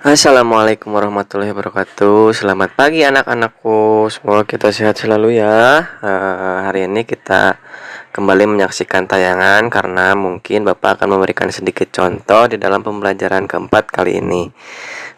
Assalamualaikum warahmatullahi wabarakatuh. Selamat pagi anak-anakku. Semoga kita sehat selalu ya. Hari ini kita kembali menyaksikan tayangan karena mungkin Bapak akan memberikan sedikit contoh di dalam pembelajaran keempat kali ini.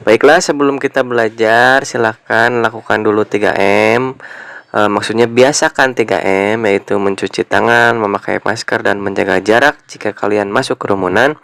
Baiklah, sebelum kita belajar, silahkan lakukan dulu 3M. Maksudnya biasakan 3M, yaitu mencuci tangan, memakai masker, dan menjaga jarak jika kalian masuk kerumunan.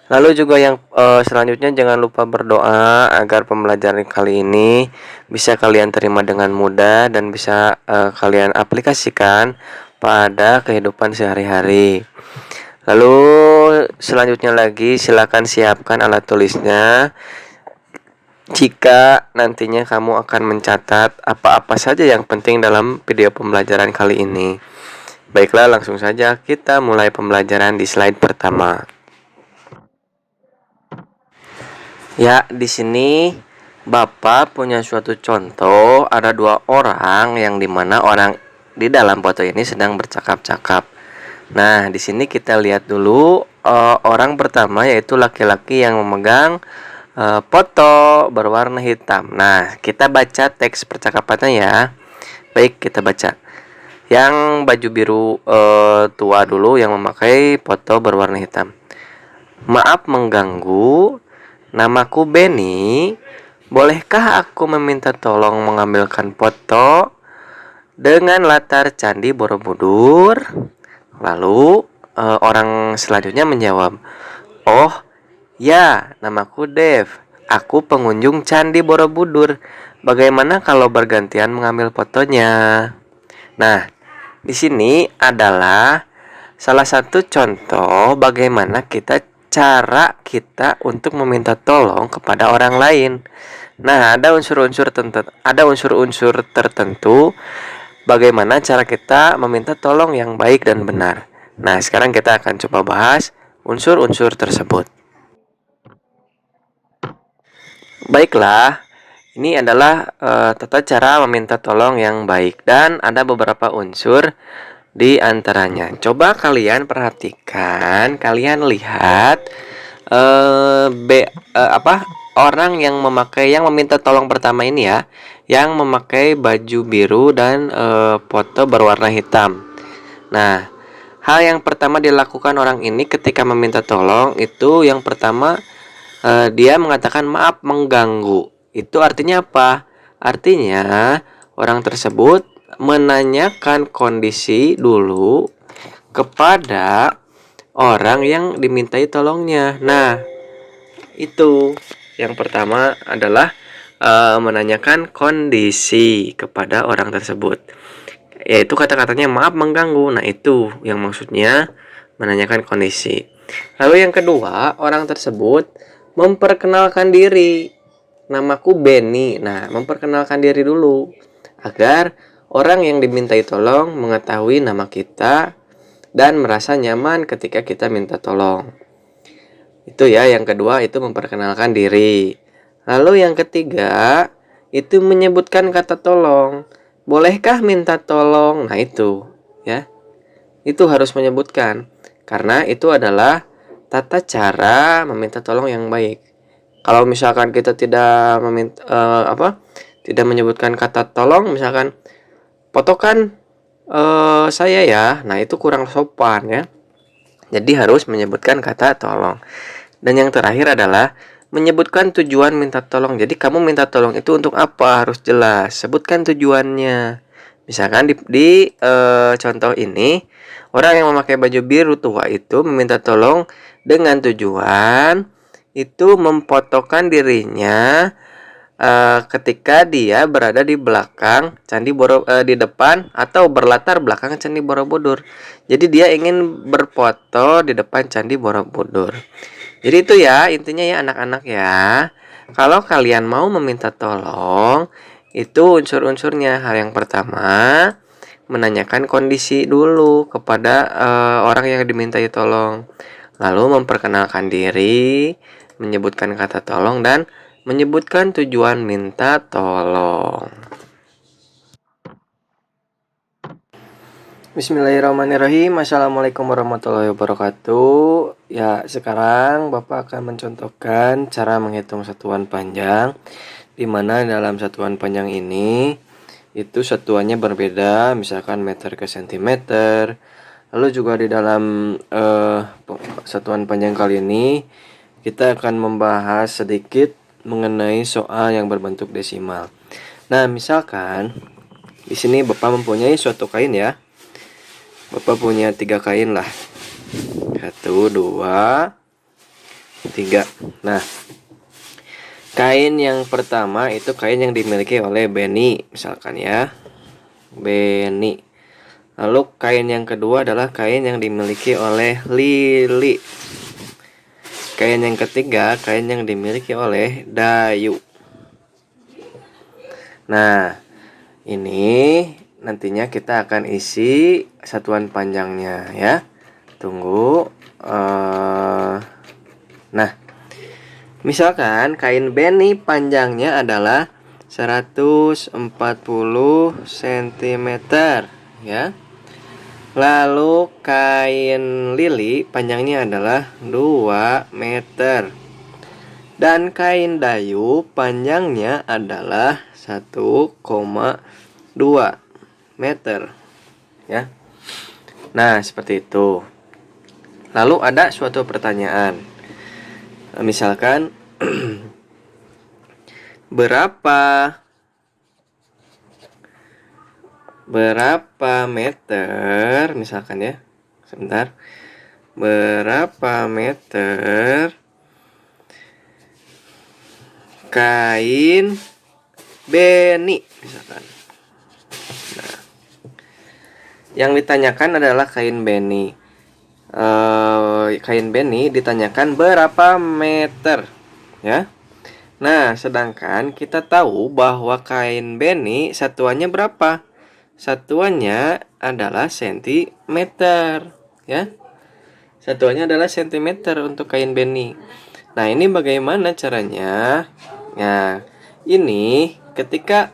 Lalu juga yang selanjutnya jangan lupa berdoa agar pembelajaran kali ini bisa kalian terima dengan mudah dan bisa kalian aplikasikan pada kehidupan sehari-hari. Lalu selanjutnya lagi silakan siapkan alat tulisnya jika nantinya kamu akan mencatat apa-apa saja yang penting dalam video pembelajaran kali ini. Baiklah, langsung saja kita mulai pembelajaran di slide pertama. Ya, di sini Bapak punya suatu contoh, ada dua orang yang dimana orang di dalam foto ini sedang bercakap-cakap. Nah, di sini kita lihat dulu orang pertama yaitu laki-laki yang memegang foto berwarna hitam. Nah, kita baca teks percakapannya ya. Baik, kita baca. Yang baju biru tua dulu yang memakai foto berwarna hitam. Maaf mengganggu. Namaku Benny. Bolehkah aku meminta tolong mengambilkan foto dengan latar Candi Borobudur? Lalu orang selanjutnya menjawab, "Oh, ya, namaku Dev. Aku pengunjung Candi Borobudur. Bagaimana kalau bergantian mengambil fotonya?" Nah, di sini adalah salah satu contoh bagaimana cara kita untuk meminta tolong kepada orang lain. Nah, ada unsur-unsur tertentu bagaimana cara kita meminta tolong yang baik dan benar. Nah, sekarang kita akan coba bahas unsur-unsur tersebut. Baiklah, ini adalah tata cara meminta tolong yang baik dan ada beberapa unsur di antaranya. Coba kalian perhatikan, kalian lihat orang yang meminta tolong pertama ini ya, yang memakai baju biru dan foto berwarna hitam. Nah, hal yang pertama dilakukan orang ini ketika meminta tolong itu yang pertama dia mengatakan maaf mengganggu. Itu artinya apa? Artinya orang tersebut menanyakan kondisi dulu kepada orang yang dimintai tolongnya. Nah, itu yang pertama adalah menanyakan kondisi kepada orang tersebut. Yaitu kata-katanya maaf mengganggu. Nah, itu yang maksudnya menanyakan kondisi. Lalu yang kedua, orang tersebut memperkenalkan diri. Namaku Benny. Nah, memperkenalkan diri dulu agar orang yang dimintai tolong mengetahui nama kita dan merasa nyaman ketika kita minta tolong. Itu ya, yang kedua itu memperkenalkan diri. Lalu yang ketiga itu menyebutkan kata tolong. Bolehkah minta tolong? Nah, itu ya. Itu harus menyebutkan karena itu adalah tata cara meminta tolong yang baik. Kalau misalkan kita tidak tidak menyebutkan kata tolong, misalkan fotokan saya ya, nah itu kurang sopan ya. Jadi harus menyebutkan kata tolong. Dan yang terakhir adalah menyebutkan tujuan minta tolong. Jadi kamu minta tolong itu untuk apa? Harus jelas. Sebutkan tujuannya. Misalkan di contoh ini, orang yang memakai baju biru tua itu meminta tolong dengan tujuan itu memfotokan dirinya ketika dia berada di belakang di depan atau berlatar belakang Candi Borobudur. Jadi dia ingin berfoto di depan Candi Borobudur. Jadi itu ya intinya ya anak-anak ya. Kalau kalian mau meminta tolong, itu unsur-unsurnya. Hal yang pertama, menanyakan kondisi dulu kepada orang yang dimintai tolong. Lalu memperkenalkan diri, menyebutkan kata tolong dan menyebutkan tujuan minta tolong. Bismillahirrahmanirrahim. Assalamualaikum warahmatullahi wabarakatuh. Ya, sekarang Bapak akan mencontohkan cara menghitung satuan panjang, di mana dalam satuan panjang ini itu satuannya berbeda, misalkan meter ke sentimeter. Lalu juga di dalam satuan panjang kali ini kita akan membahas sedikit mengenai soal yang berbentuk desimal. Nah, misalkan di sini Bapak mempunyai suatu kain ya. Bapak punya 3 kain lah. 1, 2, 3. Nah, kain yang pertama itu kain yang dimiliki oleh Benny, misalkan ya. Benny. Lalu kain yang kedua adalah kain yang dimiliki oleh Lili. Kain yang ketiga, kain yang dimiliki oleh Dayu. Nah, ini nantinya kita akan isi satuan panjangnya ya. Tunggu. Nah, misalkan kain Benny panjangnya adalah 140 cm ya. Lalu kain Lili panjangnya adalah 2 meter. Dan kain Dayu panjangnya adalah 1,2 meter ya. Nah, seperti itu. Lalu ada suatu pertanyaan. Misalkan berapa meter misalkan ya. Sebentar. Berapa meter kain Benny misalkan. Nah, yang ditanyakan adalah kain Benny. Kain Benny ditanyakan berapa meter ya. Nah, sedangkan kita tahu bahwa kain Benny satuannya berapa? Satuannya adalah sentimeter ya. Satuannya adalah sentimeter untuk kain Benny. Nah, ini bagaimana caranya? Nah, ini ketika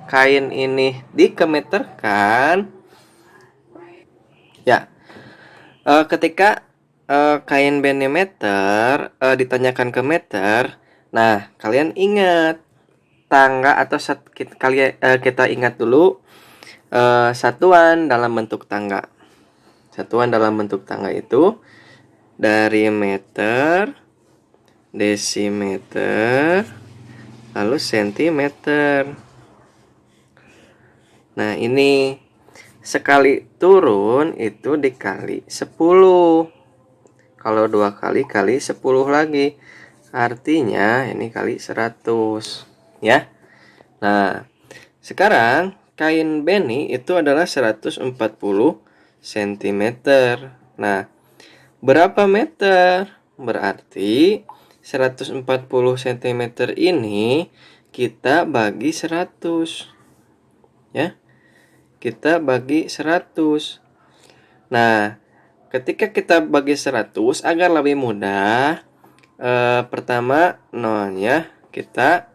kain ini dikemeterkan ya. Ketika kain Benny meter ditanyakan ke meter, nah kalian ingat tangga atau kita ingat dulu satuan dalam bentuk tangga. Satuan dalam bentuk tangga itu dari meter, desimeter, lalu sentimeter. Nah, ini sekali turun itu dikali 10. Kalau 2 kali kali 10 lagi. Artinya ini kali 100 ya. Nah, sekarang kain Benny itu adalah 140 cm. Nah, berapa meter? Berarti 140 cm ini kita bagi 100 ya. Kita bagi 100. Nah, ketika kita bagi 100 agar lebih mudah, pertama nolnya kita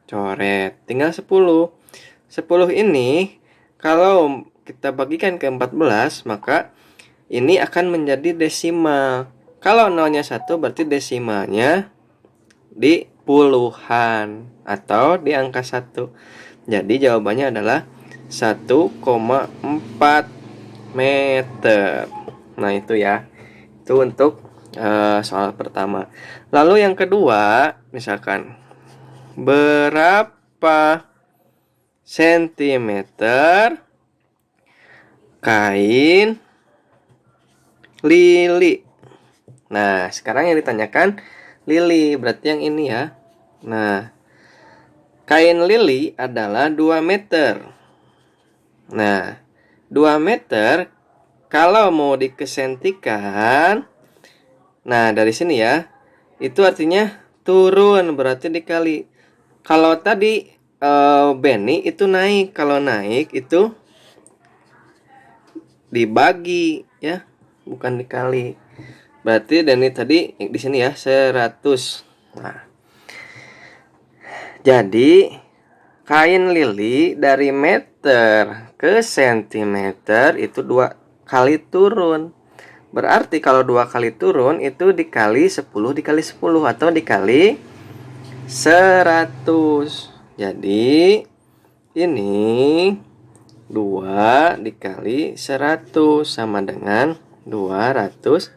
coret, tinggal 10. 10 ini kalau kita bagikan ke 14, maka ini akan menjadi desimal. Kalau nolnya 1 berarti desimalnya di puluhan atau di angka 1. Jadi jawabannya adalah 1,4 meter. Nah, itu ya. Itu untuk soal pertama. Lalu yang kedua, misalkan berapa sentimeter kain Lili? Nah, sekarang yang ditanyakan Lili, berarti yang ini ya. Nah, kain Lili adalah 2 meter. Nah, 2 meter kalau mau dikesentikan, nah dari sini ya, itu artinya turun, berarti dikali. Kalau tadi Benny itu naik, kalau naik itu dibagi ya, bukan dikali. Berarti Benny tadi di sini ya 100. Nah, jadi kain Lili dari meter ke sentimeter itu 2 kali turun. Berarti kalau 2 kali turun itu dikali 10 dikali 10 atau dikali 100. Jadi ini 2 dikali 100 sama dengan 200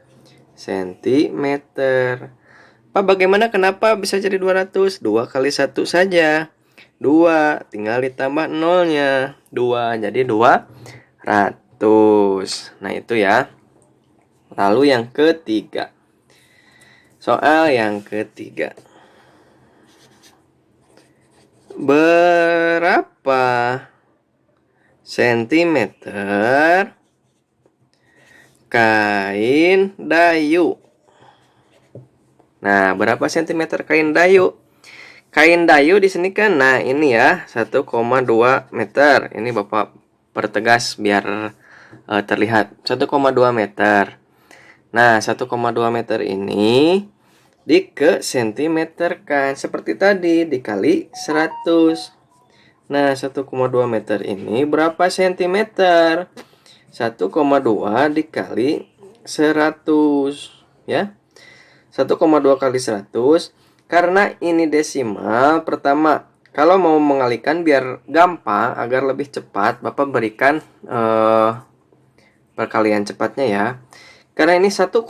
cm. Pak, bagaimana kenapa bisa jadi 200? 2 kali 1 saja. 2, tinggal ditambah nolnya. 2, jadi 200. Nah, itu ya. Lalu yang ketiga. Soal yang ketiga. Berapa sentimeter kain dayu? Nah, berapa sentimeter kain dayu? Kain dayu di sini kan, nah ini ya 1,2 meter. Ini Bapak pertegas biar terlihat 1,2 meter. Nah, 1,2 meter ini ke sentimeter kan seperti tadi dikali 100. Nah, 1,2 meter ini berapa sentimeter? 1,2 dikali 100 ya. 1,2 kali 100. Karena ini desimal, pertama kalau mau mengalihkan biar gampang agar lebih cepat, Bapak berikan perkalian cepatnya ya. Karena ini 1,2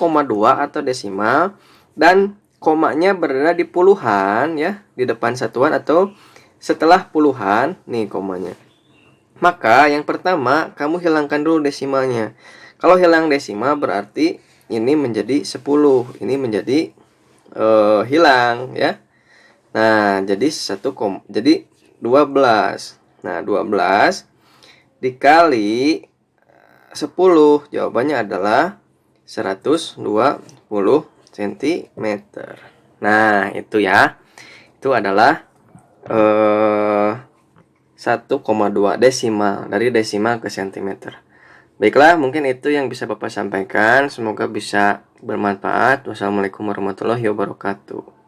atau desimal dan komanya berada di puluhan ya, di depan satuan atau setelah puluhan, nih komanya. Maka yang pertama kamu hilangkan dulu desimalnya. Kalau hilang desimal berarti ini menjadi 10, ini menjadi hilang ya. Nah, jadi jadi 12. Nah, 12 dikali 10, jawabannya adalah 120 cm. Nah, itu ya. Itu adalah 1,2 desimal, dari desimal ke sentimeter. Baiklah, mungkin itu yang bisa Bapak sampaikan. Semoga bisa bermanfaat. Wassalamualaikum warahmatullahi wabarakatuh.